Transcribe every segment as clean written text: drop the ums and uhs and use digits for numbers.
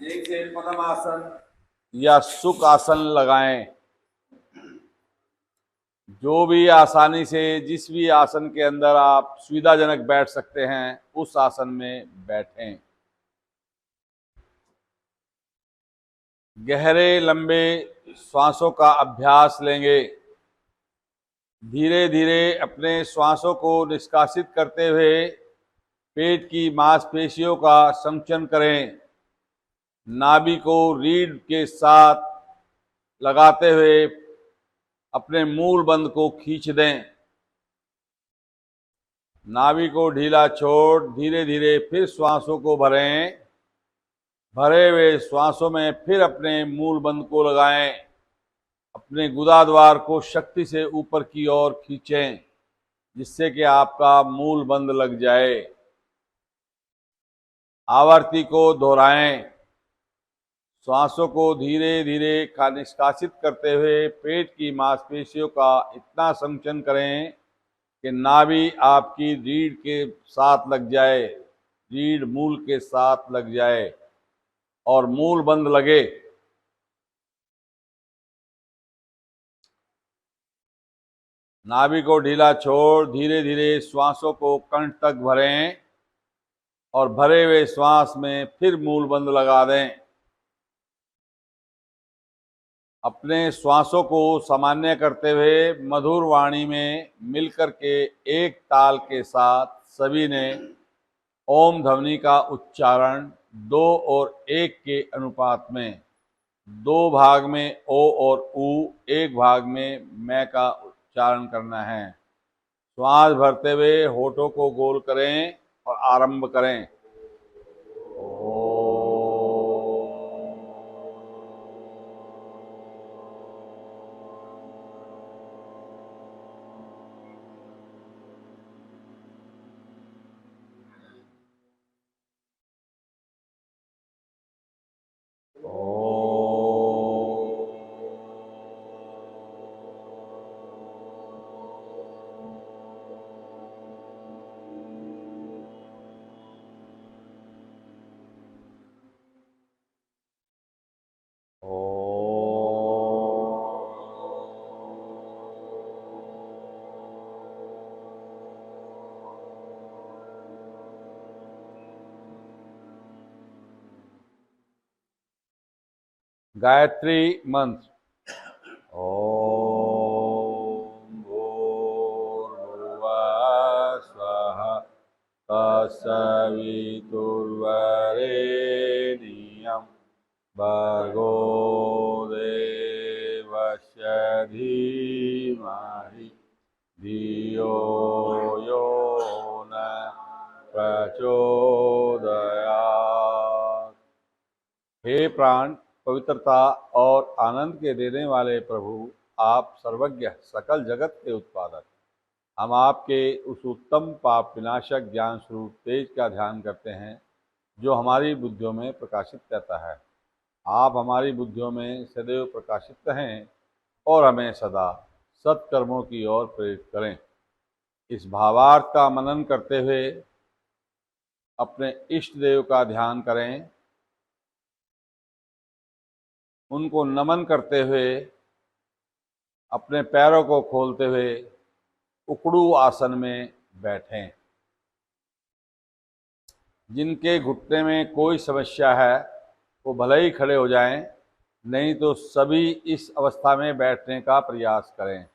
एक से पद्मासन या सुख आसन लगाएं। जो भी आसानी से जिस भी आसन के अंदर आप सुविधाजनक बैठ सकते हैं उस आसन में बैठें। गहरे लंबे श्वासों का अभ्यास लेंगे। धीरे धीरे अपने श्वासों को निष्कासित करते हुए पेट की मांसपेशियों का संकुचन करें। नाभि को रीढ़ के साथ लगाते हुए अपने मूल बंध को खींच दें। नाभि को ढीला छोड़ धीरे धीरे फिर श्वासों को भरें। भरे हुए श्वासों में फिर अपने मूल बंध को लगाएं। अपने गुदाद्वार को शक्ति से ऊपर की ओर खींचें जिससे कि आपका मूल बंध लग जाए। आवर्ती को दोहराएं। श्वासों को धीरे धीरे निष्कासित करते हुए पेट की मांसपेशियों का इतना संकुचन करें कि नाभि आपकी रीढ़ के साथ लग जाए, रीढ़ मूल के साथ लग जाए और मूल बंद लगे। नाभि को ढीला छोड़ धीरे धीरे श्वासों को कंठ तक भरें और भरे हुए श्वास में फिर मूल बंद लगा दें। अपने श्वासों को सामान्य करते हुए मधुर वाणी में मिलकर के एक ताल के साथ सभी ने ओम ध्वनि का उच्चारण 2 और 1 के अनुपात में, 2 भाग में ओ और ऊ, 1 भाग में मैं का उच्चारण करना है। श्वास भरते हुए होठों को गोल करें और आरंभ करें। गायत्री मंत्र। ओम भूर्भुवः स्वः तत्सवितुर्वरेण्यं भर्गो देवस्य धीमहि धियो यो न प्रचोदयात्। हे प्राण, पवित्रता और आनंद के देने वाले प्रभु, आप सर्वज्ञ, सकल जगत के उत्पादक, हम आपके उस उत्तम पाप विनाशक ज्ञान स्वरूप तेज का ध्यान करते हैं जो हमारी बुद्धियों में प्रकाशित रहता है। आप हमारी बुद्धियों में सदैव प्रकाशित रहें और हमें सदा सत्कर्मों की ओर प्रेरित करें। इस भावार्थ का मनन करते हुए अपने इष्ट देव का ध्यान करें। उनको नमन करते हुए अपने पैरों को खोलते हुए उकड़ू आसन में बैठें। जिनके घुटने में कोई समस्या है वो भले ही खड़े हो जाएं, नहीं तो सभी इस अवस्था में बैठने का प्रयास करें।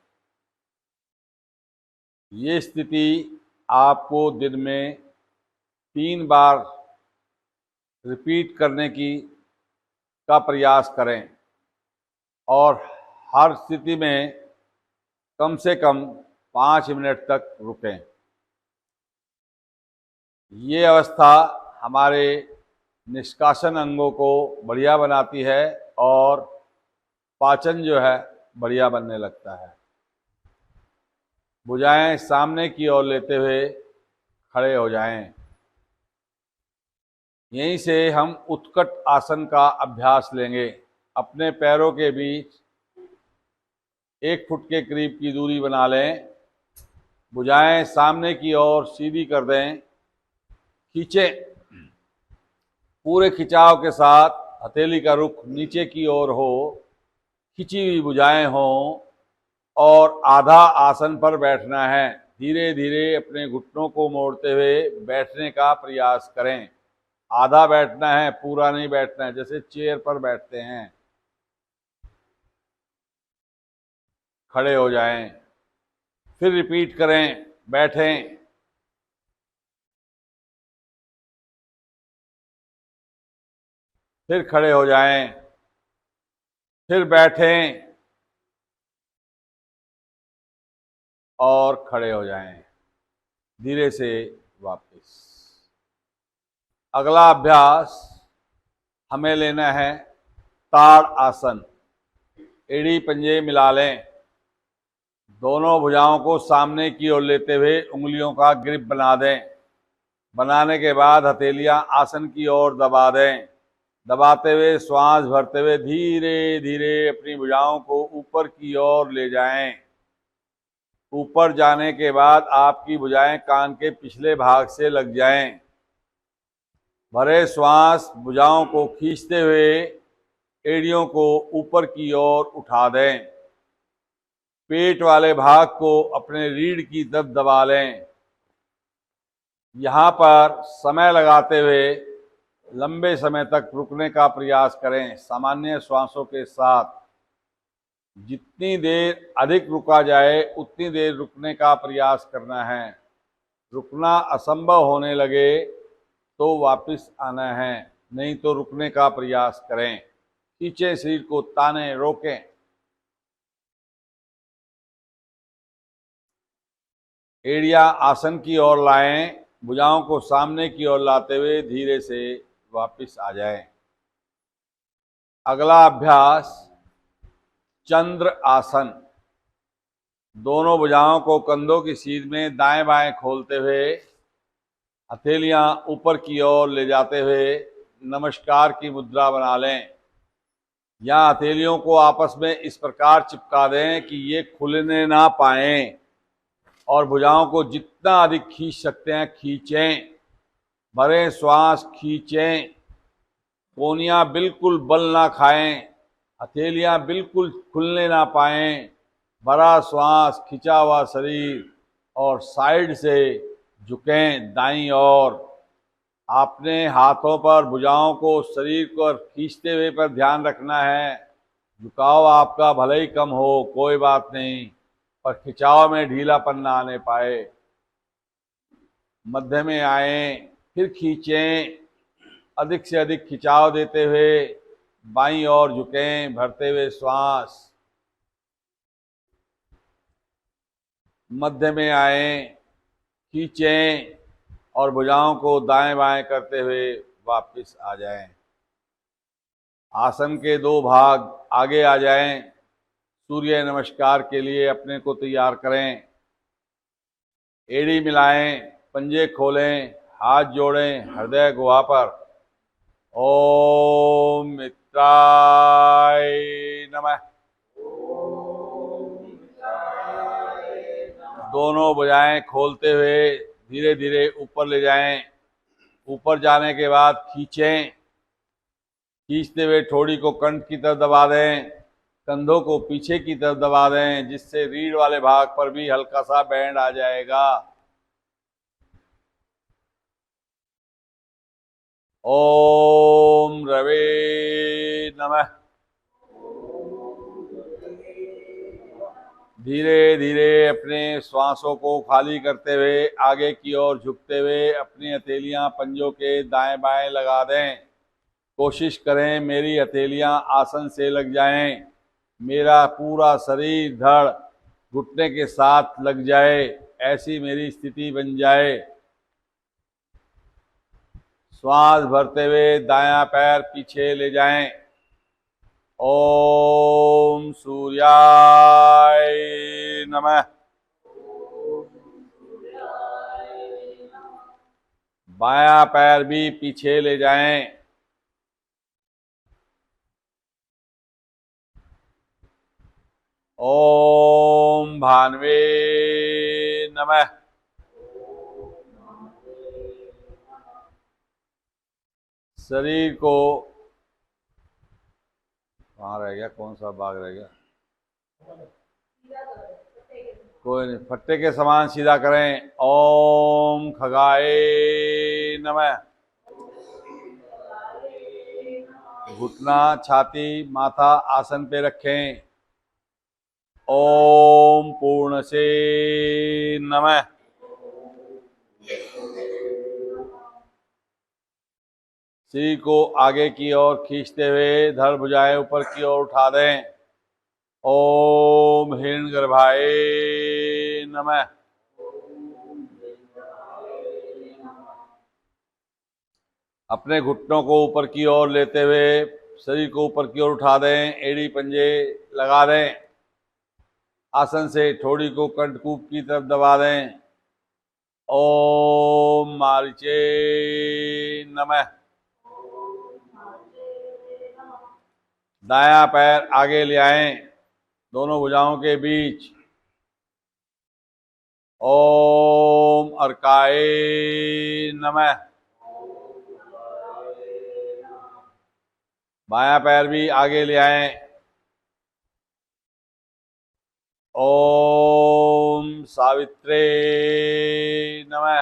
ये स्थिति आपको दिन में 3 बार रिपीट करने का प्रयास करें और हर स्थिति में कम से कम 5 मिनट तक रुकें। ये अवस्था हमारे निष्कासन अंगों को बढ़िया बनाती है और पाचन जो है बढ़िया बनने लगता है। भुजाएं सामने की ओर लेते हुए खड़े हो जाएं। यहीं से हम उत्कट आसन का अभ्यास लेंगे। अपने पैरों के बीच 1 फुट के करीब की दूरी बना लें। भुजाएं सामने की ओर सीधी कर दें। खींचें। पूरे खिंचाव के साथ हथेली का रुख नीचे की ओर हो, खिंची हुई भुजाएं हों और आधा आसन पर बैठना है। धीरे धीरे अपने घुटनों को मोड़ते हुए बैठने का प्रयास करें। आधा बैठना है, पूरा नहीं बैठना है, जैसे चेयर पर बैठते हैं। खड़े हो जाएं, फिर रिपीट करें, बैठें, फिर खड़े हो जाएं, फिर बैठें और खड़े हो जाएं। धीरे से वापस। अगला अभ्यास हमें लेना है ताड़ आसन। एड़ी पंजे मिला लें, दोनों भुजाओं को सामने की ओर लेते हुए उंगलियों का ग्रिप बना दें। बनाने के बाद हथेलियां आसन की ओर दबा दें। दबाते हुए श्वास भरते हुए धीरे धीरे अपनी भुजाओं को ऊपर की ओर ले जाएं। ऊपर जाने के बाद आपकी भुजाएं कान के पिछले भाग से लग जाएं। भरे श्वास भुजाओं को खींचते हुए एड़ियों को ऊपर की ओर उठा दें। पेट वाले भाग को अपने रीढ़ की तरफ दबा लें। यहाँ पर समय लगाते हुए लंबे समय तक रुकने का प्रयास करें, सामान्य श्वासों के साथ। जितनी देर अधिक रुका जाए उतनी देर रुकने का प्रयास करना है। रुकना असंभव होने लगे तो वापस आना है, नहीं तो रुकने का प्रयास करें। खींचे शरीर को, ताने, रोकें। एड़ियां आसन की ओर लाएं, भुजाओं को सामने की ओर लाते हुए धीरे से वापस आ जाएं। अगला अभ्यास चंद्र आसन। दोनों भुजाओं को कंधों की सीध में दाएं बाएं खोलते हुए हथेलियां ऊपर की ओर ले जाते हुए नमस्कार की मुद्रा बना लें। या हथेलियों को आपस में इस प्रकार चिपका दें कि ये खुलने ना पाएं और भुजाओं को जितना अधिक खींच सकते हैं खींचें। भरे श्वास खींचें। कोहनियां बिल्कुल बल ना खाएं, हथेलियां बिल्कुल खुलने ना पाएं। भरा श्वास, खिंचा हुआ शरीर और साइड से झुकें दाईं ओर। आपने हाथों पर भुजाओं को शरीर को खींचते हुए पर ध्यान रखना है। झुकाव आपका भले ही कम हो, कोई बात नहीं, पर खिंचाव में ढीलापन ना आने पाए। मध्य में आए, फिर खींचें। अधिक से अधिक खिंचाव देते हुए बाईं ओर झुकें, भरते हुए श्वास। मध्य में आए, खींचें और भुजाओं को दाएं बाएं करते हुए वापस आ जाएं। आसन के दो भाग आगे आ जाएं। सूर्य नमस्कार के लिए अपने को तैयार करें। एड़ी मिलाएं, पंजे खोलें, हाथ जोड़ें हृदय गुहा पर। ओम मित्राय नमः। दोनों भुजाएं खोलते हुए धीरे धीरे ऊपर ले जाएं। ऊपर जाने के बाद खींचें। खींचते हुए ठोड़ी को कंठ की तरफ दबा दें, कंधों को पीछे की तरफ दबा दें, जिससे रीढ़ वाले भाग पर भी हल्का सा बैंड आ जाएगा। ओम रवे नमः। धीरे धीरे अपने श्वासों को खाली करते हुए आगे की ओर झुकते हुए अपनी हथेलियां पंजों के दाएं बाएं लगा दें। कोशिश करें मेरी हथेलियां आसन से लग जाएं। मेरा पूरा शरीर धड़ घुटने के साथ लग जाए, ऐसी मेरी स्थिति बन जाए। श्वास भरते हुए दायां पैर पीछे ले जाएं। ओम सूर्याय नमः। बायां पैर भी पीछे ले जाएं। ओम भानवे नमः। शरीर को वहाँ रह गया, कौन सा बाग रह गया? कोई नहीं, फट्टे के समान सीधा करें। ओम खगाए नमः। घुटना, छाती, माथा आसन पे रखें। ओम पूर्ण से नमः। शरीर को आगे की ओर खींचते हुए धड़ भुजाएं ऊपर की ओर उठा दें। ओम हिरण्यगर्भाय नमः। अपने घुटनों को ऊपर की ओर लेते हुए शरीर को ऊपर की ओर उठा दें। एड़ी पंजे लगा दें। आसन से ठोड़ी को कंठकूप की तरफ दबा दें। ओम मारिचे नमः। दायां पैर आगे ले आएं, दोनों भुजाओं के बीच। ओम अर्काय नमः। बायां पैर भी आगे ले आएं। ओम सावित्रे नमः।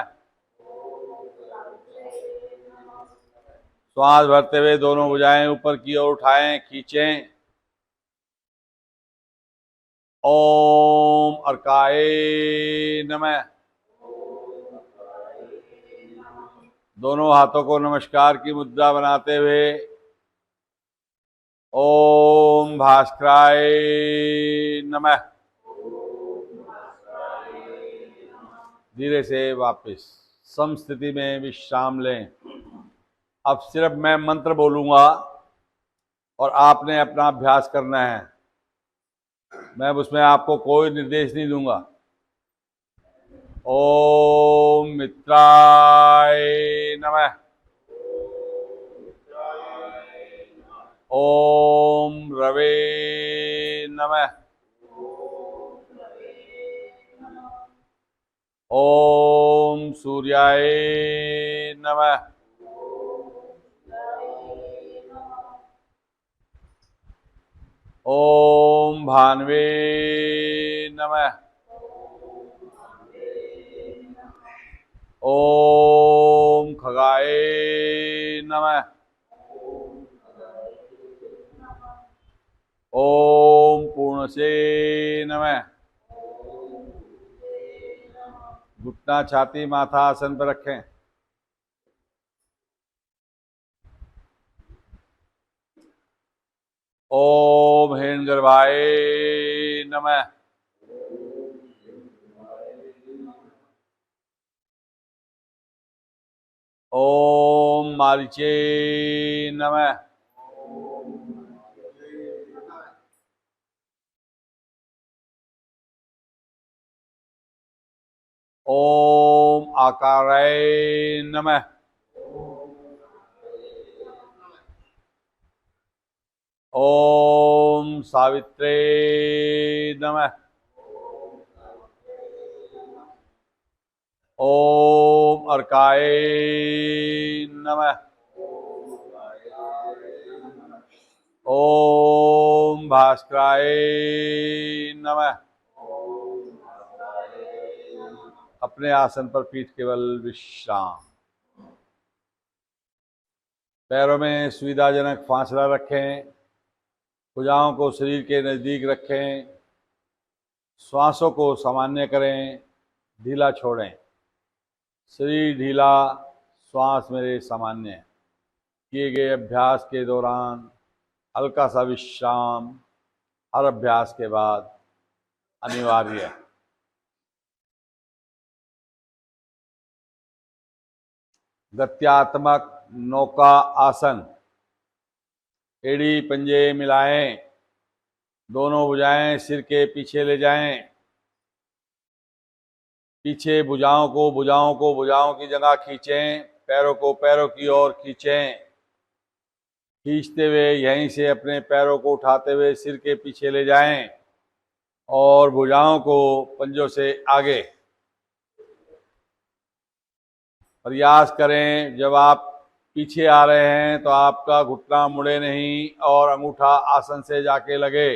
श्वास भरते हुए दोनों भुजाएं ऊपर की ओर उठाएं, खींचें। ओम अर्काय नमः। दोनों हाथों को नमस्कार की मुद्रा बनाते हुए ओम भास्कराय नमः। धीरे से वापस समस्थिति में विश्राम लें। अब सिर्फ मैं मंत्र बोलूंगा और आपने अपना अभ्यास करना है। मैं उसमें आपको कोई निर्देश नहीं दूंगा। ओम मित्राय नमः। ओम रवे नमः। ओम सूर्याय नमः। ओम भानवे नमः। ओम खगाय नमः। ओम पूर्णसे नमः। घुटना, छाती, माथा आसन पर रखें। ओम हिरण्यगर्भाय नमः। ओम मारीचे नमः। ओम आकाराय नमः। ओम सावित्रे नमः। ओम अर्काय नमः। ओम भास्कराय नमः। अपने आसन पर पीठ केवल विश्राम। पैरों में सुविधाजनक फासला रखें। भुजाओं को शरीर के नज़दीक रखें। श्वासों को सामान्य करें, ढीला छोड़ें। शरीर ढीला, श्वास मेरे सामान्य। किए गए अभ्यास के दौरान हल्का सा विश्राम हर अभ्यास के बाद अनिवार्य है। गत्यात्मक नौका आसन। एड़ी पंजे मिलाएं, दोनों भुजाएं सिर के पीछे ले जाएं। पीछे भुजाओं को भुजाओं की जगह खींचें। पैरों को पैरों की ओर खींचें। खींचते हुए यहीं से अपने पैरों को उठाते हुए सिर के पीछे ले जाएं और भुजाओं को पंजों से आगे। प्रयास करें जब आप पीछे आ रहे हैं तो आपका घुटना मुड़े नहीं और अंगूठा आसन से जाके लगे।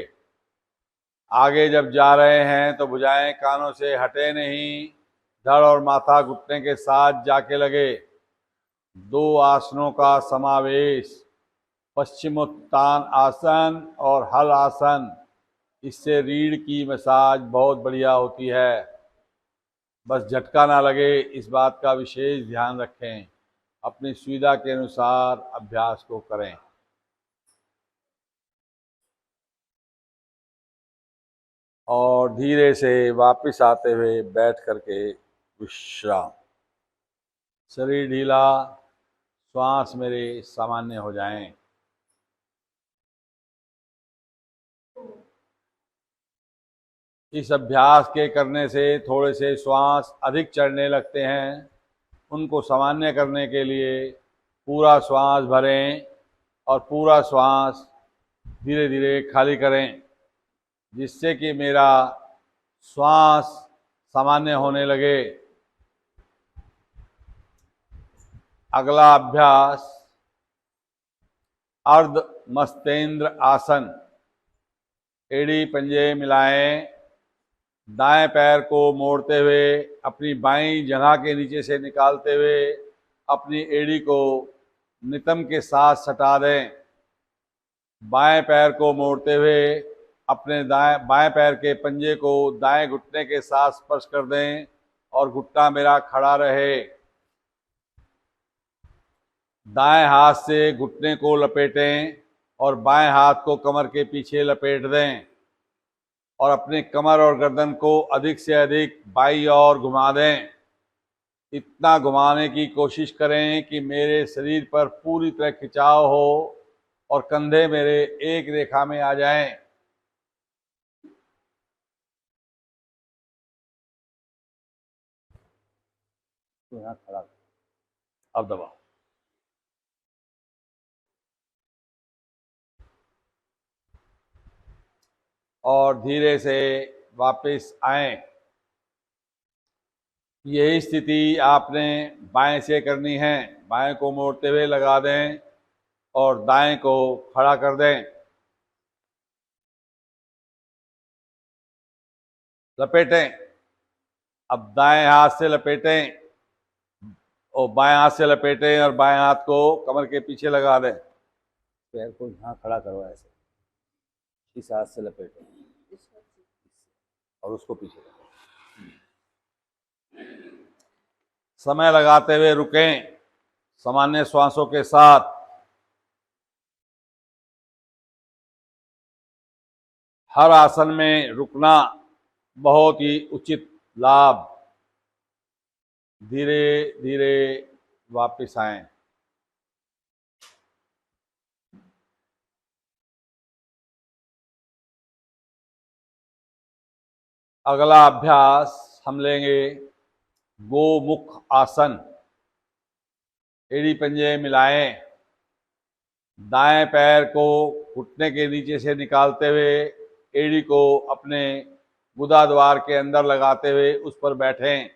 आगे जब जा रहे हैं तो भुजाएं कानों से हटे नहीं, धड़ और माथा घुटने के साथ जाके लगे। 2 आसनों का समावेश, पश्चिमोत्तान आसन और हल आसन, इससे रीढ़ की मसाज बहुत बढ़िया होती है। बस झटका ना लगे, इस बात का विशेष ध्यान रखें। अपनी सुविधा के अनुसार अभ्यास को करें। और धीरे से वापस आते हुए बैठ करके विश्राम। शरीर ढीला, श्वास मेरे सामान्य हो जाएं। इस अभ्यास के करने से थोड़े से श्वास अधिक चढ़ने लगते हैं। उनको सामान्य करने के लिए पूरा श्वास भरें और पूरा श्वास धीरे धीरे खाली करें, जिससे कि मेरा श्वास सामान्य होने लगे। अगला अभ्यास अर्ध मस्तेंद्र आसन। एड़ी पंजे मिलाएं, दाएं पैर को मोड़ते हुए अपनी बाईं जगह के नीचे से निकालते हुए अपनी एड़ी को नितंब के साथ सटा दें। बाएं पैर को मोड़ते हुए अपने बाएं पैर के पंजे को दाएं घुटने के साथ स्पर्श कर दें और घुटना मेरा खड़ा रहे। दाएं हाथ से घुटने को लपेटें और बाएं हाथ को कमर के पीछे लपेट दें और अपने कमर और गर्दन को अधिक से अधिक बाईं ओर घुमा दें। इतना घुमाने की कोशिश करें कि मेरे शरीर पर पूरी तरह खिंचाव हो और कंधे मेरे एक रेखा में आ जाएं। तो यहाँ खड़ा, अब दबाओ। और धीरे से वापस आएं। यही स्थिति आपने बाएं से करनी है। बाएं को मोड़ते हुए लगा दें और दाएं को खड़ा कर दें। लपेटें। अब दाएं हाथ से लपेटें और बाएं हाथ से लपेटें और बाएं हाथ को कमर के पीछे लगा दें। पैर को यहाँ खड़ा करो, ऐसे इस हाथ से लपेटें और उसको पीछे रखें। समय लगाते हुए रुकें सामान्य श्वासों के साथ। हर आसन में रुकना बहुत ही उचित लाभ। धीरे धीरे वापस आएं। अगला अभ्यास हम लेंगे गोमुख आसन। एड़ी पंजे मिलाएं, दाएं पैर को घुटने के नीचे से निकालते हुए एड़ी को अपने गुदा द्वार के अंदर लगाते हुए उस पर बैठें।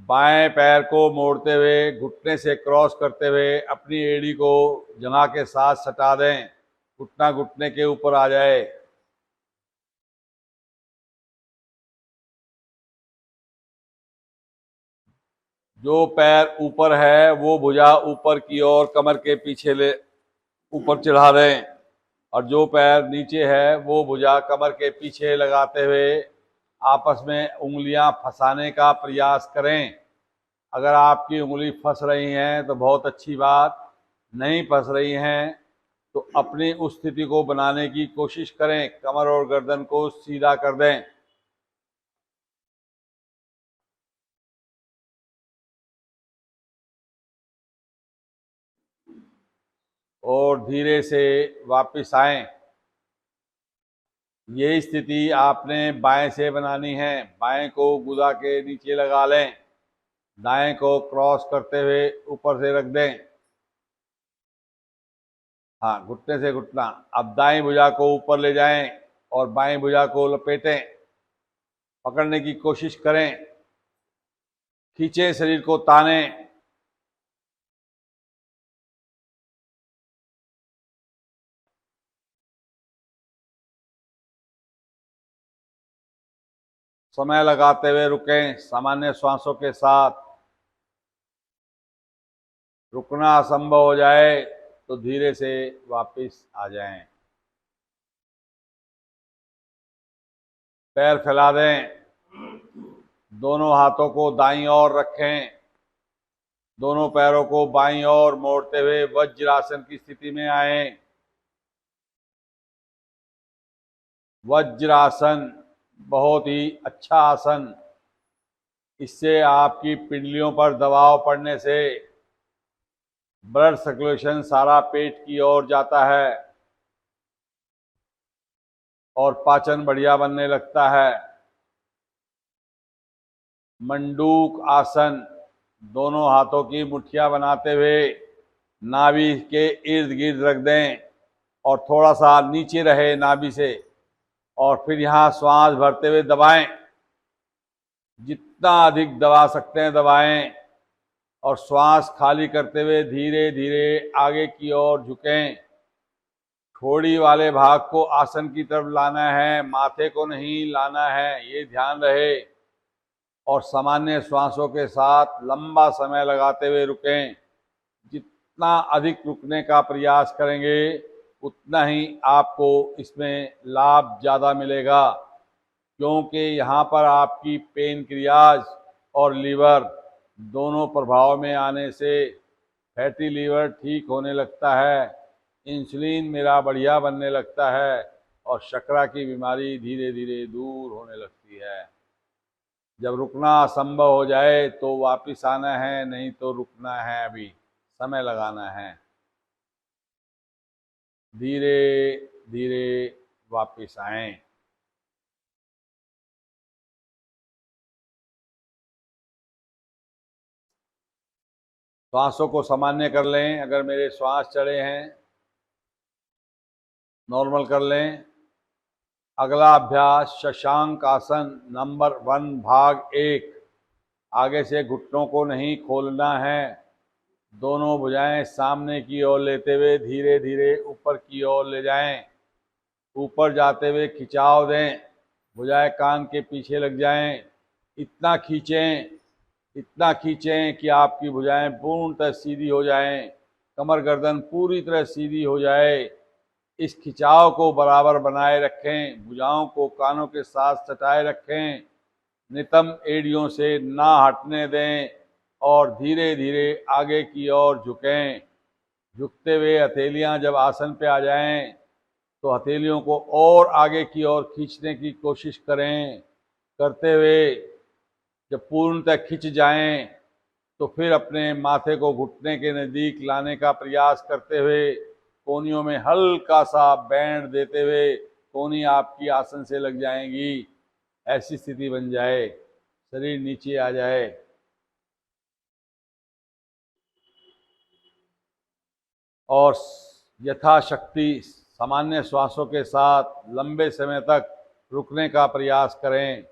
बाएं पैर को मोड़ते हुए घुटने से क्रॉस करते हुए अपनी एड़ी को जगह के साथ सटा दें। घुटना घुटने के ऊपर आ जाए। जो पैर ऊपर है वो भुजा ऊपर की ओर कमर के पीछे ले ऊपर चढ़ा दें और जो पैर नीचे है वो भुजा कमर के पीछे लगाते हुए आपस में उंगलियां फंसाने का प्रयास करें। अगर आपकी उंगली फंस रही हैं तो बहुत अच्छी बात, नहीं फंस रही हैं तो अपनी उस स्थिति को बनाने की कोशिश करें। कमर और गर्दन को सीधा कर दें। और धीरे से वापस आएं। ये स्थिति आपने बाएं से बनानी है। बाएं को गुदा के नीचे लगा लें, दाएं को क्रॉस करते हुए ऊपर से रख दें। हाँ, घुटने से घुटना। अब दाएं भुजा को ऊपर ले जाएं और बाएं भुजा को लपेटें। पकड़ने की कोशिश करें, खींचें, शरीर को तानें। समय लगाते हुए रुकें। सामान्य श्वासों के साथ रुकना असंभव हो जाए तो धीरे से वापस आ जाएं। पैर फैला दें, दोनों हाथों को दाईं ओर रखें, दोनों पैरों को बाईं ओर मोड़ते हुए वज्रासन की स्थिति में आए। वज्रासन बहुत ही अच्छा आसन, इससे आपकी पिंडलियों पर दबाव पड़ने से ब्लड सर्कुलेशन सारा पेट की ओर जाता है और पाचन बढ़िया बनने लगता है। मंडूक आसन, दोनों हाथों की मुट्ठियां बनाते हुए नाभि के इर्द गिर्द रख दें और थोड़ा सा नीचे रहे नाभि से, और फिर यहाँ श्वास भरते हुए दबाएं। जितना अधिक दबा सकते हैं दबाएं और श्वास खाली करते हुए धीरे धीरे आगे की ओर झुकें। ठोड़ी वाले भाग को आसन की तरफ लाना है, माथे को नहीं लाना है, ये ध्यान रहे। और सामान्य श्वासों के साथ लंबा समय लगाते हुए रुकें। जितना अधिक रुकने का प्रयास करेंगे उतना ही आपको इसमें लाभ ज़्यादा मिलेगा, क्योंकि यहाँ पर आपकी पेनक्रियाज और लीवर दोनों प्रभाव में आने से फैटी लीवर ठीक होने लगता है, इंसुलिन मेरा बढ़िया बनने लगता है और शर्करा की बीमारी धीरे धीरे दूर होने लगती है। जब रुकना असंभव हो जाए तो वापस आना है, नहीं तो रुकना है, अभी समय लगाना है। धीरे धीरे वापस आएं। श्वासों को सामान्य कर लें। अगर मेरे श्वास चढ़े हैं नॉर्मल कर लें। अगला अभ्यास शशांक आसन नंबर 1 भाग 1। आगे से घुटनों को नहीं खोलना है, दोनों भुजाएं सामने की ओर लेते हुए धीरे धीरे ऊपर की ओर ले जाएं। ऊपर जाते हुए खिंचाव दें, भुजाएं कान के पीछे लग जाएं। इतना खींचें कि आपकी भुजाएं पूर्णतः सीधी हो जाएं, कमर गर्दन पूरी तरह सीधी हो जाए। इस खिंचाव को बराबर बनाए रखें, भुजाओं को कानों के साथ सटाए रखें, नितंब एड़ियों से ना हटने दें और धीरे धीरे आगे की ओर झुकें। झुकते हुए हथेलियां जब आसन पे आ जाएं तो हथेलियों को और आगे की ओर खींचने की कोशिश करें। करते हुए जब पूर्णतः खिंच जाएं तो फिर अपने माथे को घुटने के नज़दीक लाने का प्रयास करते हुए कोहनियों में हल्का सा बैंड देते हुए कोहनी आपकी आसन से लग जाएंगी। ऐसी स्थिति बन जाए, शरीर नीचे आ जाए। और यथाशक्ति सामान्य श्वासों के साथ लंबे समय तक रुकने का प्रयास करें।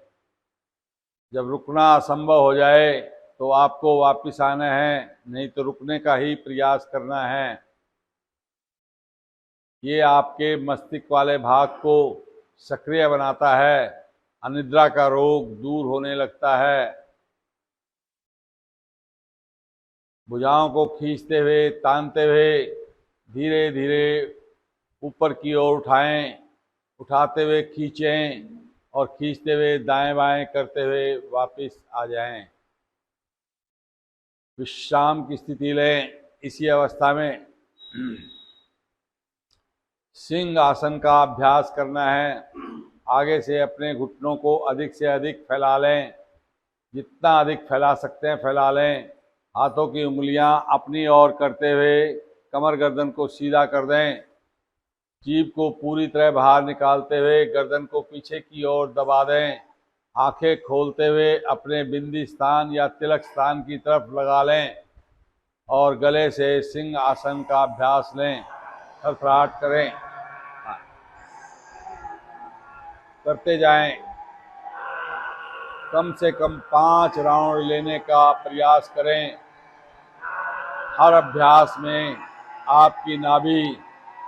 जब रुकना असंभव हो जाए तो आपको वापस आना है, नहीं तो रुकने का ही प्रयास करना है। ये आपके मस्तिष्क वाले भाग को सक्रिय बनाता है, अनिद्रा का रोग दूर होने लगता है। भुजाओं को खींचते हुए तानते हुए धीरे धीरे ऊपर की ओर उठाएं, उठाते हुए खींचें और खींचते हुए दाएं बाएं करते हुए वापस आ जाएं। विश्राम की स्थिति लें। इसी अवस्था में सिंह आसन का अभ्यास करना है। आगे से अपने घुटनों को अधिक से अधिक फैला लें, जितना अधिक फैला सकते हैं फैला लें। हाथों की उंगलियां अपनी ओर करते हुए कमर गर्दन को सीधा कर दें। जीभ को पूरी तरह बाहर निकालते हुए गर्दन को पीछे की ओर दबा दें। आंखें खोलते हुए अपने बिंदी स्थान या तिलक स्थान की तरफ लगा लें और गले से सिंह आसन का अभ्यास लें। फड़फड़ाहट करें, करते जाएं। कम से कम 5 राउंड लेने का प्रयास करें। हर अभ्यास में आपकी नाभि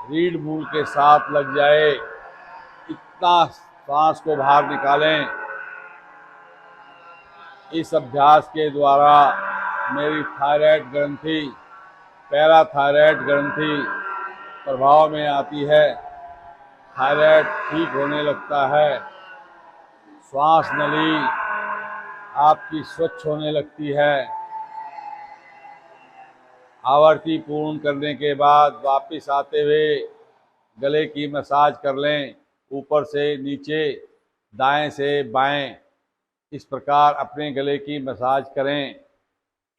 रीढ़ मूल के साथ लग जाए, इतना सांस को बाहर निकालें। इस अभ्यास के द्वारा मेरी थायराइड ग्रंथि, पैराथायराइड ग्रंथि प्रभाव में आती है, थायराइड ठीक होने लगता है, श्वास नली आपकी स्वच्छ होने लगती है। आवर्ती पूर्ण करने के बाद वापस आते हुए गले की मसाज कर लें, ऊपर से नीचे, दाएं से बाएं, इस प्रकार अपने गले की मसाज करें।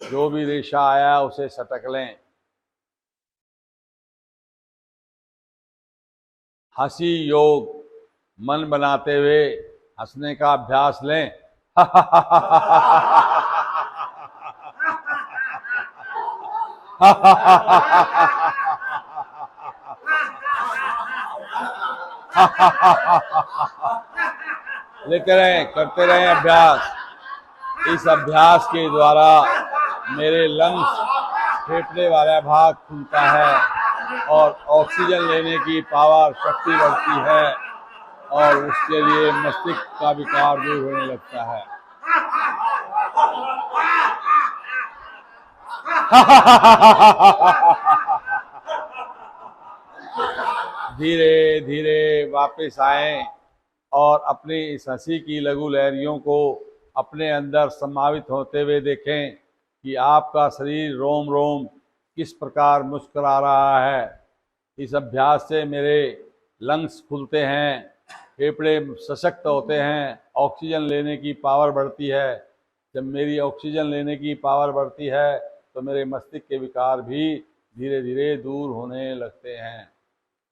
जो भी रेशा आया उसे सटक लें। हंसी योग मन बनाते हुए हंसने का अभ्यास लें। लेते रहें, करते रहें अभ्यास। इस अभ्यास के द्वारा मेरे लंग्स, फेफड़े वाला भाग खुलता है और ऑक्सीजन लेने की पावर, शक्ति बढ़ती है और उसके लिए मस्तिष्क का विकार दूर होने लगता है। धीरे धीरे वापस आएं और अपनी इस हंसी की लघु लहरियों को अपने अंदर समावित होते हुए देखें कि आपका शरीर रोम रोम किस प्रकार मुस्कुरा रहा है। इस अभ्यास से मेरे लंग्स खुलते हैं, फेफड़े सशक्त होते हैं, ऑक्सीजन लेने की पावर बढ़ती है। जब मेरी ऑक्सीजन लेने की पावर बढ़ती है तो मेरे मस्तिष्क के विकार भी धीरे धीरे दूर होने लगते हैं।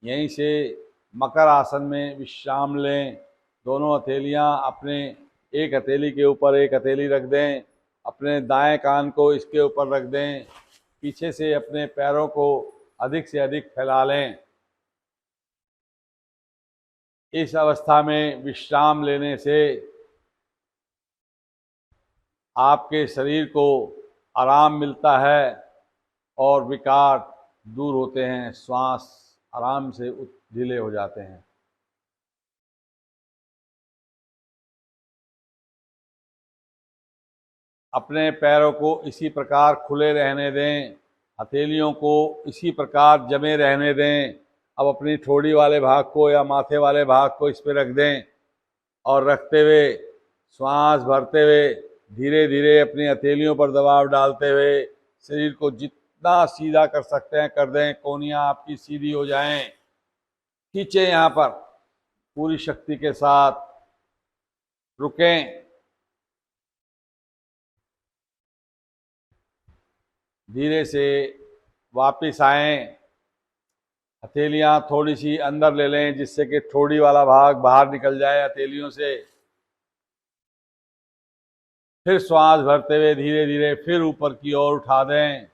यहीं से मकर आसन में विश्राम लें। दोनों हथेलियां अपने, एक हथेली के ऊपर एक हथेली रख दें, अपने दाएं कान को इसके ऊपर रख दें, पीछे से अपने पैरों को अधिक से अधिक फैला लें। इस अवस्था में विश्राम लेने से आपके शरीर को आराम मिलता है और विकार दूर होते हैं, श्वास आराम से ढीले हो जाते हैं। अपने पैरों को इसी प्रकार खुले रहने दें, हथेलियों को इसी प्रकार जमे रहने दें। अब अपनी ठोड़ी वाले भाग को या माथे वाले भाग को इस पर रख दें और रखते हुए श्वास भरते हुए धीरे धीरे अपनी हथेलियों पर दबाव डालते हुए शरीर को जितना सीधा कर सकते हैं कर दें। कोहनियाँ आपकी सीधी हो जाएं। खींचें यहाँ पर पूरी शक्ति के साथ, रुकें, धीरे से वापस आएं। हथेलियां थोड़ी सी अंदर ले लें जिससे कि ठोड़ी वाला भाग बाहर निकल जाए हथेलियों से। फिर श्वास भरते हुए धीरे धीरे फिर ऊपर की ओर उठा दें।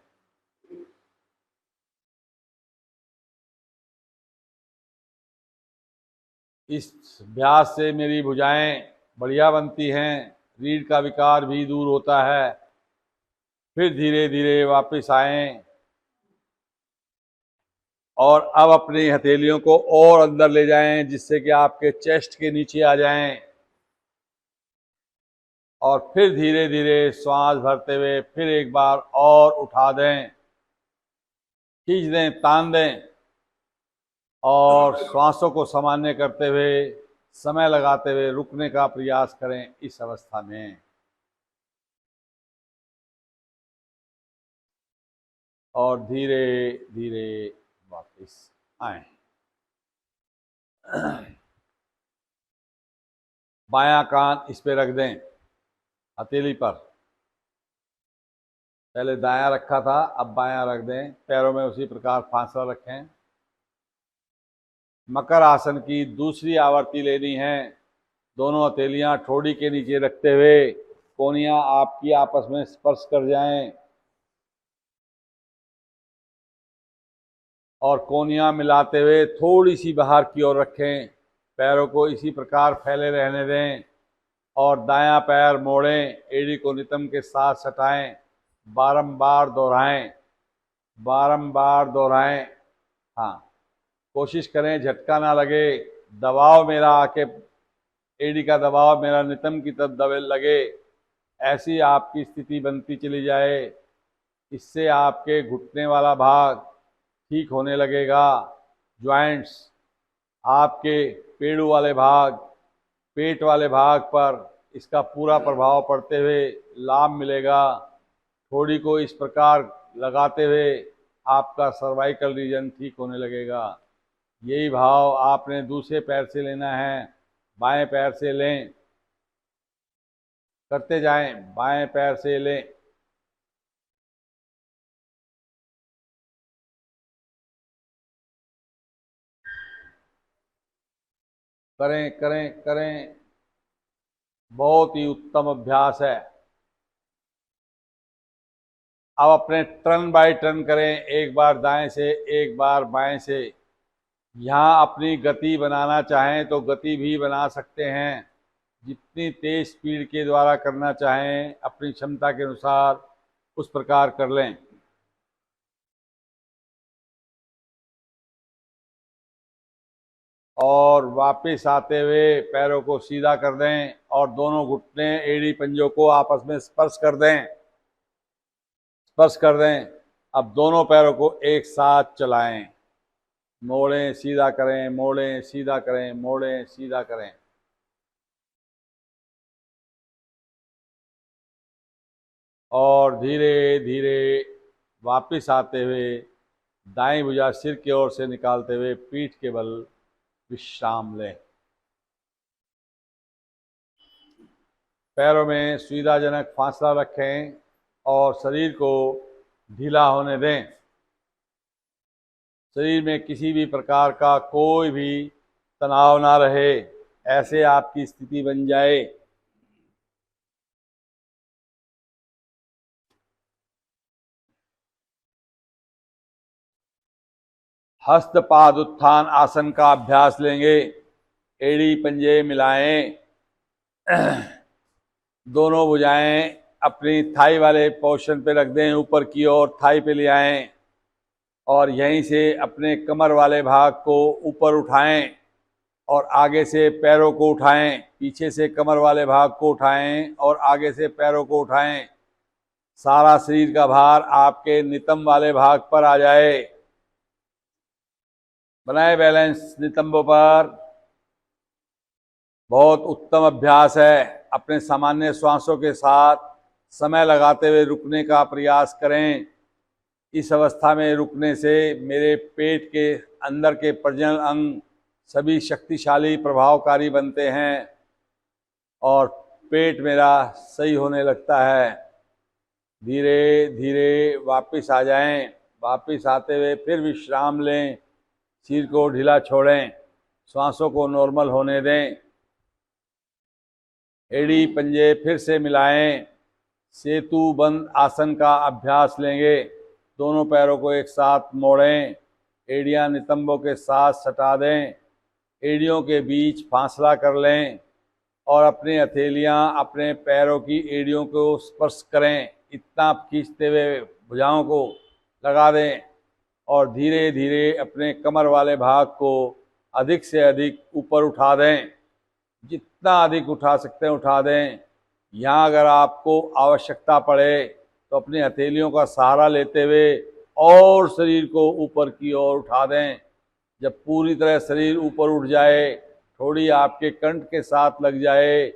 इस अभ्यास से मेरी भुजाएं बढ़िया बनती हैं, रीढ़ का विकार भी दूर होता है। फिर धीरे धीरे वापस आएं और अब अपनी हथेलियों को और अंदर ले जाएं जिससे कि आपके चेस्ट के नीचे आ जाएं और फिर धीरे धीरे श्वास भरते हुए फिर एक बार और उठा दें, खींच दें, तान दें और श्वासों को सामान्य करते हुए, समय लगाते हुए रुकने का प्रयास करें इस अवस्था में। और धीरे धीरे वापस आए। बायां कान इस पे रख दें, हथेली पर। पहले दायां रखा था, अब बायां रख दें। पैरों में उसी प्रकार फासला रखें। मकर आसन की दूसरी आवर्ती लेनी है। दोनों हथेलियां ठोड़ी के नीचे रखते हुए कोहनियां आपकी आपस में स्पर्श कर जाएं और कोहनियां मिलाते हुए थोड़ी सी बाहर की ओर रखें। पैरों को इसी प्रकार फैले रहने दें और दायां पैर मोड़ें, एड़ी को नितंब के साथ सटाएं, बारंबार दोहराएं, बारंबार दोहराएं। हाँ, कोशिश करें झटका ना लगे, दबाव मेरा आके, एड़ी का दबाव मेरा नितंब की तरफ दबे लगे। ऐसी आपकी स्थिति बनती चली जाए। इससे आपके घुटने वाला भाग ठीक होने लगेगा। जॉइंट्स, आपके पेड़ू वाले भाग, पेट वाले भाग पर इसका पूरा प्रभाव पड़ते हुए लाभ मिलेगा। थोड़ी को इस प्रकार लगाते हुए आपका सर्वाइकल रीजन ठीक होने लगेगा। यही भाव आपने दूसरे पैर से लेना है। बाएं पैर से लें, करते जाएं, बाएं पैर से लें। करें करें करें। बहुत ही उत्तम अभ्यास है। अब अपने टर्न बाय टर्न करें, एक बार दाएं से, एक बार बाएं से। यहाँ अपनी गति बनाना चाहें तो गति भी बना सकते हैं। जितनी तेज स्पीड के द्वारा करना चाहें अपनी क्षमता के अनुसार उस प्रकार कर लें। और वापस आते हुए पैरों को सीधा कर दें और दोनों घुटने एड़ी पंजों को आपस में स्पर्श कर दें, स्पर्श कर दें। अब दोनों पैरों को एक साथ चलाएं, मोड़ें सीधा करें, मोड़ें सीधा करें, मोड़ें सीधा करें। और धीरे धीरे वापस आते हुए दाएं भुजा सिर की ओर से निकालते हुए पीठ के बल विश्राम लें। पैरों में सुविधाजनक फासला रखें और शरीर को ढीला होने दें। शरीर में किसी भी प्रकार का कोई भी तनाव ना रहे, ऐसे आपकी स्थिति बन जाए। हस्तपाद उत्थान आसन का अभ्यास लेंगे। एड़ी पंजे मिलाएं, दोनों भुजाएं अपनी थाई वाले पोर्शन पे रख दें, ऊपर की ओर थाई पे ले आएं और यहीं से अपने कमर वाले भाग को ऊपर उठाएं और आगे से पैरों को उठाएं, पीछे से कमर वाले भाग को उठाएं और आगे से पैरों को उठाएं। सारा शरीर का भार आपके नितंब वाले भाग पर आ जाए। बनाए बैलेंस नितंबों पर। बहुत उत्तम अभ्यास है। अपने सामान्य श्वासों के साथ समय लगाते हुए रुकने का प्रयास करें। इस अवस्था में रुकने से मेरे पेट के अंदर के प्रजनन अंग सभी शक्तिशाली प्रभावकारी बनते हैं और पेट मेरा सही होने लगता है। धीरे धीरे वापस आ जाएं। वापस आते हुए फिर विश्राम लें, सिर को ढीला छोड़ें, श्वासों को नॉर्मल होने दें। एड़ी पंजे फिर से मिलाएं। सेतु बंद आसन का अभ्यास लेंगे। दोनों पैरों को एक साथ मोड़ें, एड़ियां नितंबों के साथ सटा दें, एड़ियों के बीच फासला कर लें और अपनी हथेलियां अपने पैरों की एड़ियों को स्पर्श करें। इतना खींचते हुए भुजाओं को लगा दें और धीरे धीरे अपने कमर वाले भाग को अधिक से अधिक ऊपर उठा दें। जितना अधिक उठा सकते हैं उठा दें। यहाँ अगर आपको आवश्यकता पड़े तो अपनी हथेलियों का सहारा लेते हुए और शरीर को ऊपर की ओर उठा दें। जब पूरी तरह शरीर ऊपर उठ जाए, थोड़ी आपके कंठ के साथ लग जाए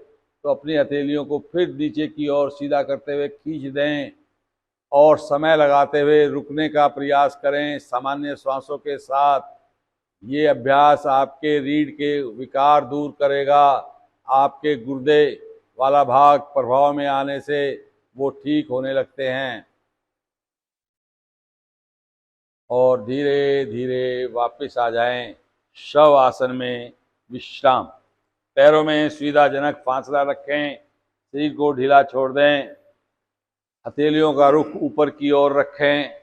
तो अपनी हथेलियों को फिर नीचे की ओर सीधा करते हुए खींच दें और समय लगाते हुए रुकने का प्रयास करें सामान्य श्वासों के साथ। ये अभ्यास आपके रीढ़ के विकार दूर करेगा। आपके गुर्दे वाला भाग प्रभाव में आने से वो ठीक होने लगते हैं। और धीरे धीरे वापस आ जाएं शव आसन में विश्राम। पैरों में सुविधाजनक फासला रखें, शरीर को ढीला छोड़ दें, हथेलियों का रुख ऊपर की ओर रखें।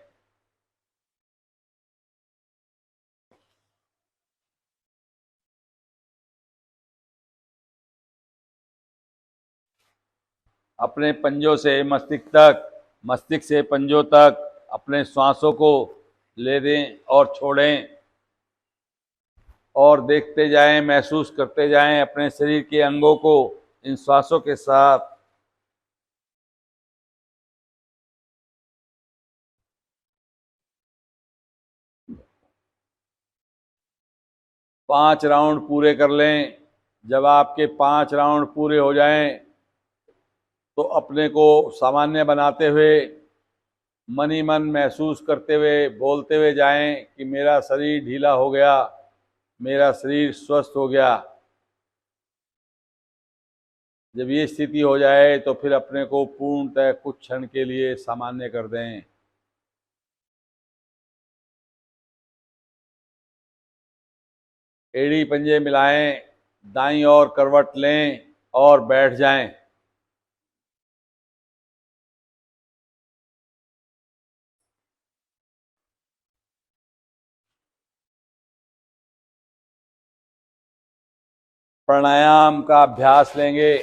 अपने पंजों से मस्तिष्क तक, मस्तिष्क से पंजों तक अपने श्वासों को ले दें और छोड़ें और देखते जाएं, महसूस करते जाएं अपने शरीर के अंगों को इन श्वासों के साथ। 5 राउंड पूरे कर लें। जब आपके 5 राउंड पूरे हो जाएं तो अपने को सामान्य बनाते हुए मन ही मन महसूस करते हुए बोलते हुए जाएं कि मेरा शरीर ढीला हो गया, मेरा शरीर स्वस्थ हो गया। जब ये स्थिति हो जाए तो फिर अपने को पूर्णतः कुछ क्षण के लिए सामान्य कर दें। एड़ी पंजे मिलाएं, दाईं ओर करवट लें और बैठ जाएं। प्राणायाम का अभ्यास लेंगे।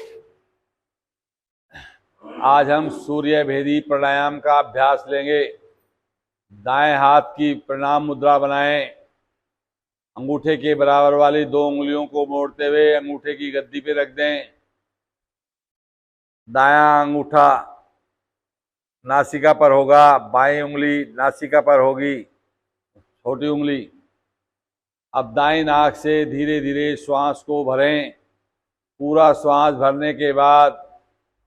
आज हम सूर्य भेदी प्राणायाम का अभ्यास लेंगे। दाएं हाथ की प्रणाम मुद्रा बनाएं। अंगूठे के बराबर वाली 2 उंगलियों को मोड़ते हुए अंगूठे की गद्दी पे रख दें। दायां अंगूठा नासिका पर होगा, बाईं उंगली नासिका पर होगी, छोटी उंगली। अब दाईं नाक से धीरे धीरे श्वास को भरें। पूरा श्वास भरने के बाद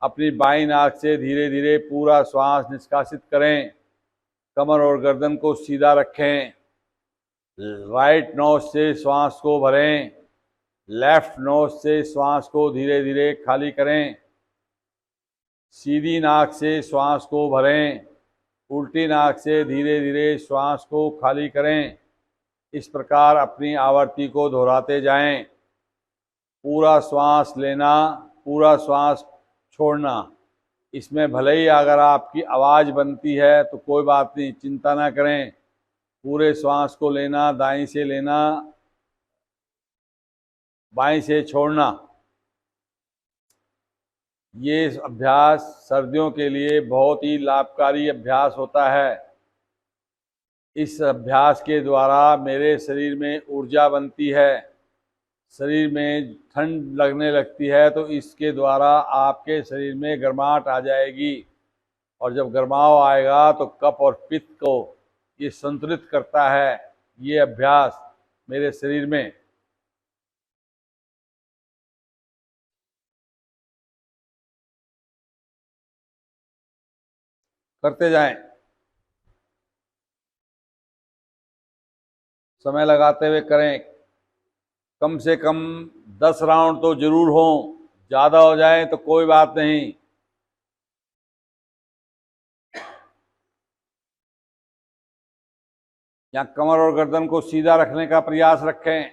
अपनी बाईं नाक से धीरे धीरे पूरा श्वास निष्कासित करें। कमर और गर्दन को सीधा रखें। राइट नोज से श्वास को भरें। लेफ्ट नोज से श्वास को धीरे धीरे खाली करें। सीधी नाक से श्वास को भरें। उल्टी नाक से धीरे धीरे श्वास को खाली करें। इस प्रकार अपनी आवर्ती को दोहराते जाएं। पूरा श्वास लेना, पूरा श्वास छोड़ना। इसमें भले ही अगर आपकी आवाज़ बनती है तो कोई बात नहीं, चिंता ना करें। पूरे श्वास को लेना, दाईं से लेना, बाईं से छोड़ना। ये अभ्यास सर्दियों के लिए बहुत ही लाभकारी अभ्यास होता है। इस अभ्यास के द्वारा मेरे शरीर में ऊर्जा बनती है, शरीर में ठंड लगने लगती है, तो इसके द्वारा आपके शरीर में गर्माहट आ जाएगी। और जब गर्माव आएगा तो कफ और पित्त को ये संतुलित करता है। ये अभ्यास मेरे शरीर में करते जाएं। समय लगाते हुए करें। कम से कम 10 राउंड तो जरूर हों। ज़्यादा हो जाए तो कोई बात नहीं। यहाँ कमर और गर्दन को सीधा रखने का प्रयास रखें।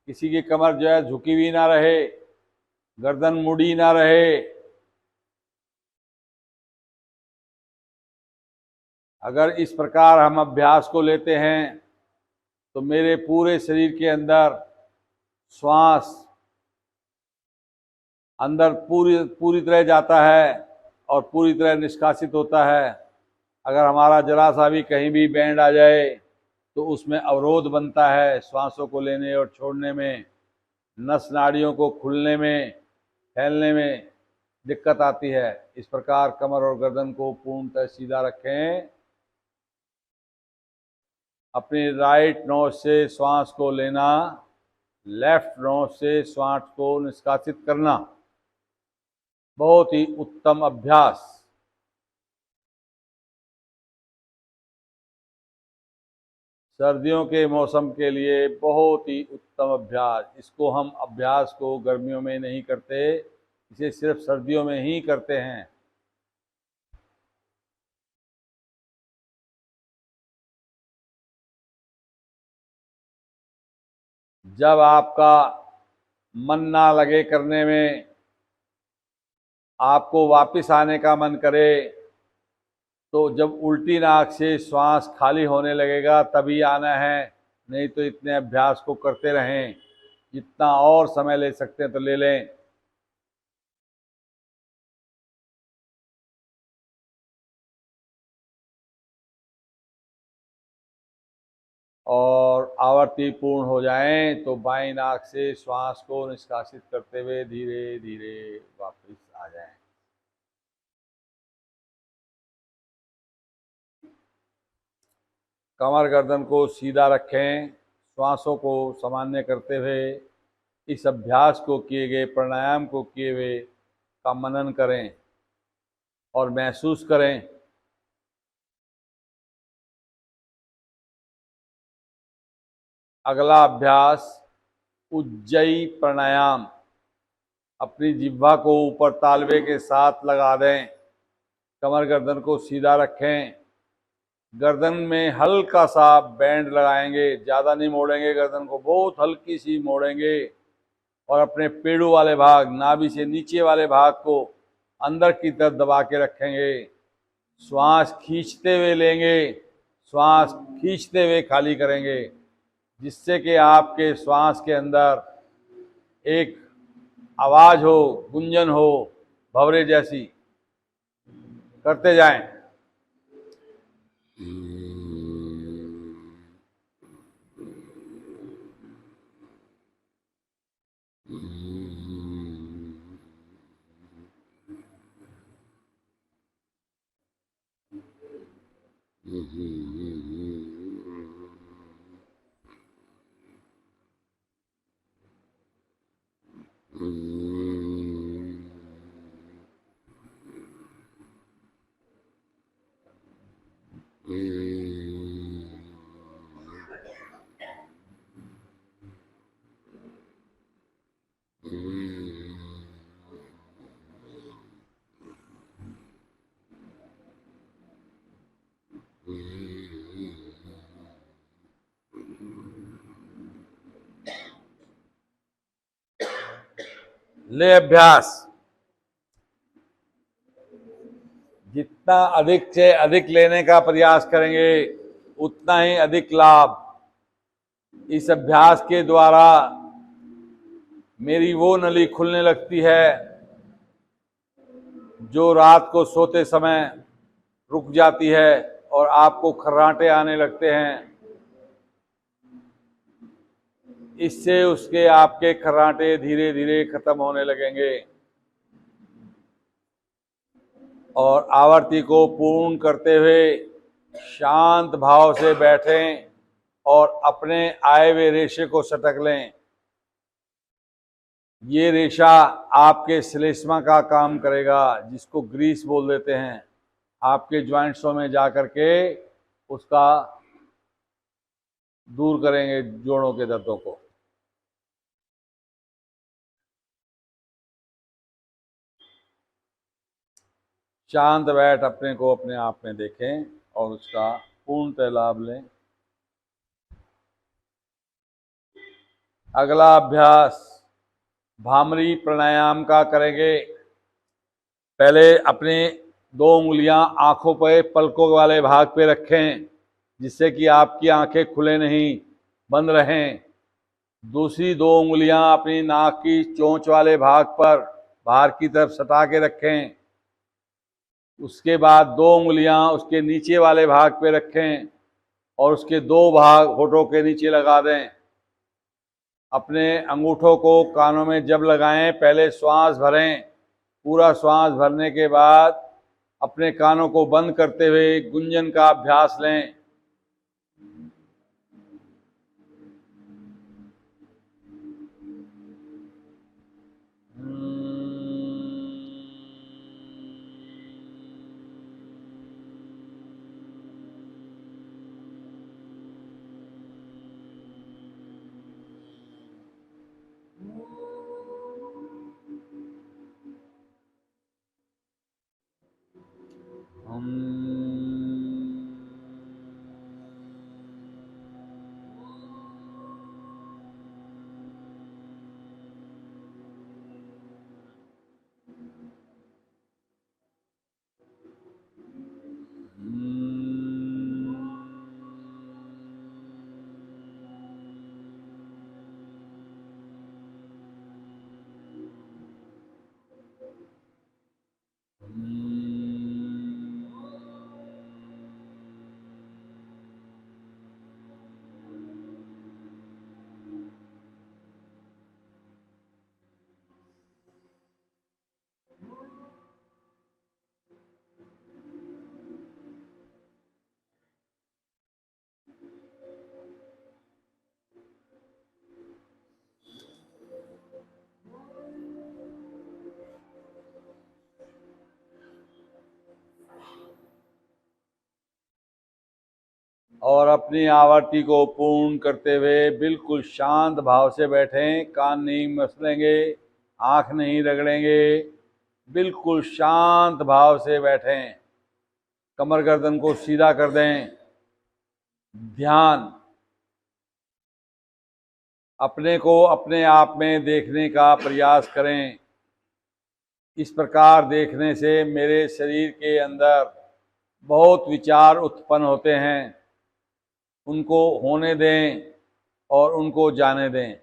किसी की कमर जो है झुकी हुई ना रहे, गर्दन मुड़ी ना रहे। अगर इस प्रकार हम अभ्यास को लेते हैं तो मेरे पूरे शरीर के अंदर श्वास अंदर पूरी पूरी तरह जाता है और पूरी तरह निष्कासित होता है। अगर हमारा जरा सा भी कहीं भी बैंड आ जाए तो उसमें अवरोध बनता है श्वासों को लेने और छोड़ने में। नस नाड़ियों को खुलने में, फैलने में दिक्कत आती है। इस प्रकार कमर और गर्दन को पूर्णतः सीधा रखें। अपनी राइट नोज से श्वास को लेना, लेफ्ट नोज से श्वास को निष्कासित करना। बहुत ही उत्तम अभ्यास। सर्दियों के मौसम के लिए बहुत ही उत्तम अभ्यास। इसको हम अभ्यास को गर्मियों में नहीं करते, इसे सिर्फ सर्दियों में ही करते हैं। जब आपका मन ना लगे करने में, आपको वापस आने का मन करे, तो जब उल्टी नाक से श्वास खाली होने लगेगा तभी आना है। नहीं तो इतने अभ्यास को करते रहें। जितना और समय ले सकते हैं तो ले लें। और आवर्ती पूर्ण हो जाएं तो बाईं नाक से श्वास को निष्कासित करते हुए धीरे धीरे वापस आ जाएं। कमर गर्दन को सीधा रखें। श्वासों को सामान्य करते हुए इस अभ्यास को किए गए, प्राणायाम को किए हुए का मनन करें और महसूस करें। अगला अभ्यास उज्जयी प्राणायाम। अपनी जिह्वा को ऊपर तालवे के साथ लगा दें, कमर गर्दन को सीधा रखें, गर्दन में हल्का सा बैंड लगाएंगे, ज़्यादा नहीं मोड़ेंगे, गर्दन को बहुत हल्की सी मोड़ेंगे और अपने पेड़ों वाले भाग, नाभि से नीचे वाले भाग को अंदर की तरफ दबा के रखेंगे। श्वास खींचते हुए लेंगे, श्वास खींचते हुए खाली करेंगे, जिससे कि आपके श्वास के अंदर एक आवाज हो, गुंजन हो, भंवरे जैसी। करते जाएं। ले अभ्यास। जितना अधिक से अधिक लेने का प्रयास करेंगे उतना ही अधिक लाभ। इस अभ्यास के द्वारा मेरी वो नली खुलने लगती है जो रात को सोते समय रुक जाती है और आपको खर्राटे आने लगते हैं। इससे उसके आपके खर्राटे धीरे धीरे खत्म होने लगेंगे और आवर्ती को पूर्ण करते हुए शांत भाव से बैठें और अपने आए हुए रेशे को सटक लें। ये रेशा आपके श्लेष्मा का काम करेगा, जिसको ग्रीस बोल देते हैं। आपके ज्वाइंट्सों में जा कर के उसका दूर करेंगे जोड़ों के दर्दों को। शांत बैठ अपने को अपने आप में देखें और उसका पूर्णतः लाभ लें। अगला अभ्यास भामरी प्राणायाम का करेंगे। पहले अपने 2 उंगलियां आंखों पे पलकों वाले भाग पे रखें, जिससे कि आपकी आंखें खुले नहीं, बंद रहें। दूसरी 2 उंगलियां अपनी नाक की चोंच वाले भाग पर बाहर की तरफ सटा के रखें। उसके बाद 2 उंगलियां उसके नीचे वाले भाग पे रखें और उसके 2 भाग होठों के नीचे लगा दें। अपने अंगूठों को कानों में जब लगाएं, पहले श्वास भरें। पूरा श्वास भरने के बाद अपने कानों को बंद करते हुए गुंजन का अभ्यास लें। और अपनी आवर्ती को पूर्ण करते हुए बिल्कुल शांत भाव से बैठें। कान नहीं मसलेंगे, आंख नहीं रगड़ेंगे, बिल्कुल शांत भाव से बैठें। कमर गर्दन को सीधा कर दें। ध्यान अपने को अपने आप में देखने का प्रयास करें। इस प्रकार देखने से मेरे शरीर के अंदर बहुत विचार उत्पन्न होते हैं, उनको होने दें और उनको जाने दें।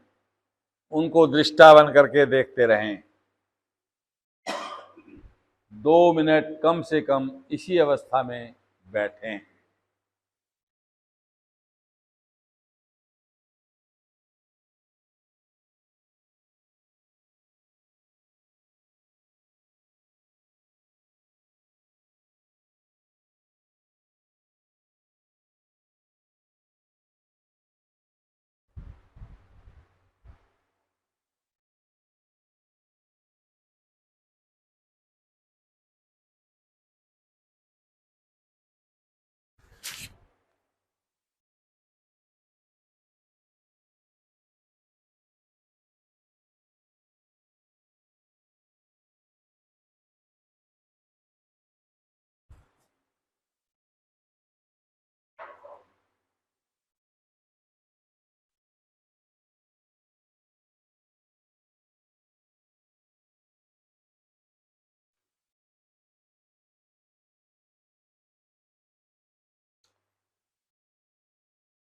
उनको दृष्टा बन करके देखते रहें। 2 मिनट कम से कम इसी अवस्था में बैठें।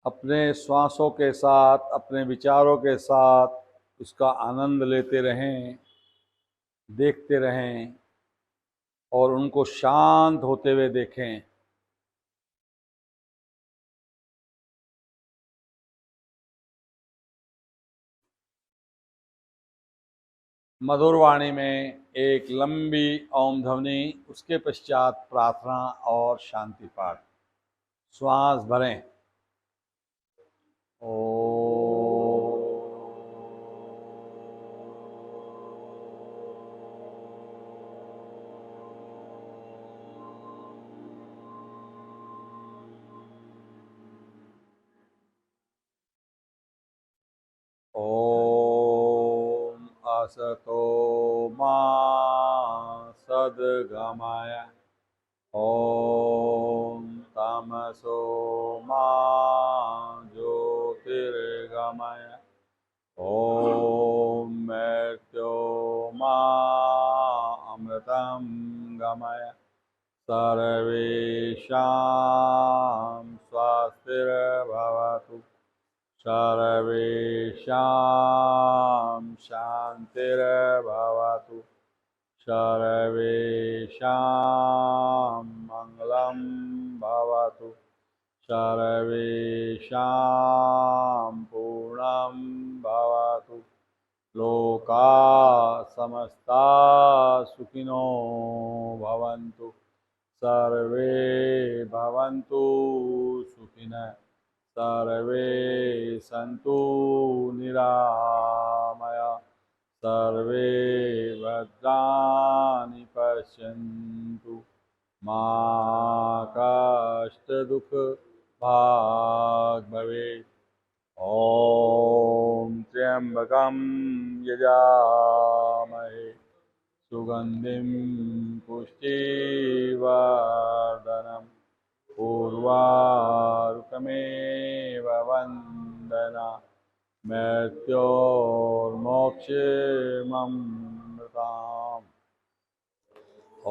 अपने श्वासों के साथ, अपने विचारों के साथ उसका आनंद लेते रहें, देखते रहें और उनको शांत होते हुए देखें। मधुर वाणी में एक लंबी ओम ध्वनि, उसके पश्चात प्रार्थना और शांति पाठ। श्वास भरें। ओ ओम असतो मा सद्गमय। ओम तमसो मा ज्योतिर्गमय। ओम मृत्योर्मा अमृतं गमय। सर्वेषां स्वस्तिर्भवतु। सर्वेषां शान्तिर्भवतु। सर्वेषां मङ्गलं भवतु। सर्वेषां पूर्णं भवतु। लोकाः समस्ताः सुखिनो भवन्तु। सर्वे भवन्तु सुखिनः। सर्वे सन्तु निरामया। सर्वे भद्राणि पश्यन्तु। मा कष्टदुःख भाग् भवेत्। ॐ त्र्यम्बकं यजामहे सुगन्धिं पुष्टिवर्धनम् उर्वारुकमेव वन्दना मृत्योर्मोक्षममृताम्। ॐ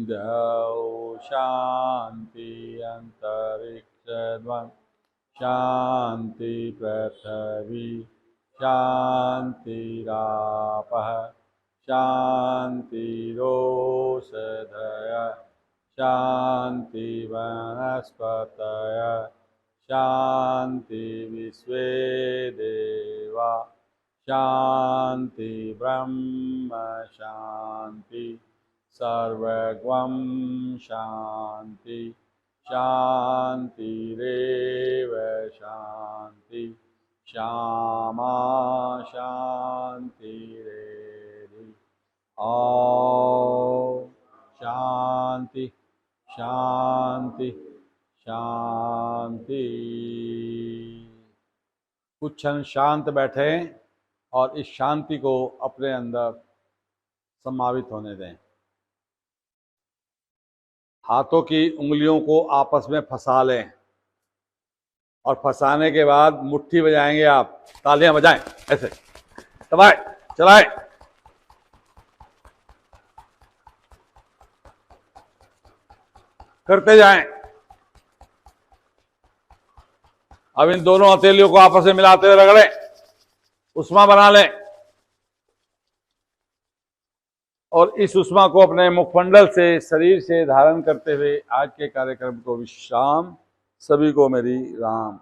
द्यौ शान्ति अन्तरिक्षध्वं शान्ति पृथिवी शान्तिरापः शान्तिरोषधय शान्ति वनस्पतय शान्ति विश्वे देवा शान्ति ब्रह्म शान्ति सर्वगं शान्ति शान्तिरेव शान्ति श्यामा शान्तिरेधि। ॐ शान्ति शान्ति शांति। कुछ क्षण शांत बैठे और इस शांति को अपने अंदर समावित होने दें। हाथों की उंगलियों को आपस में फंसा लें और फंसाने के बाद मुट्ठी बजाएंगे आप, तालियां बजाएं, ऐसे दबाएं, चलाएं। करते जाएं। अब इन दोनों हथेलियों को आपस में मिलाते हुए रगड़ें, उष्मा बना लें और इस उष्मा को अपने मुखमंडल से, शरीर से धारण करते हुए आज के कार्यक्रम को विश्राम। सभी को मेरी राम।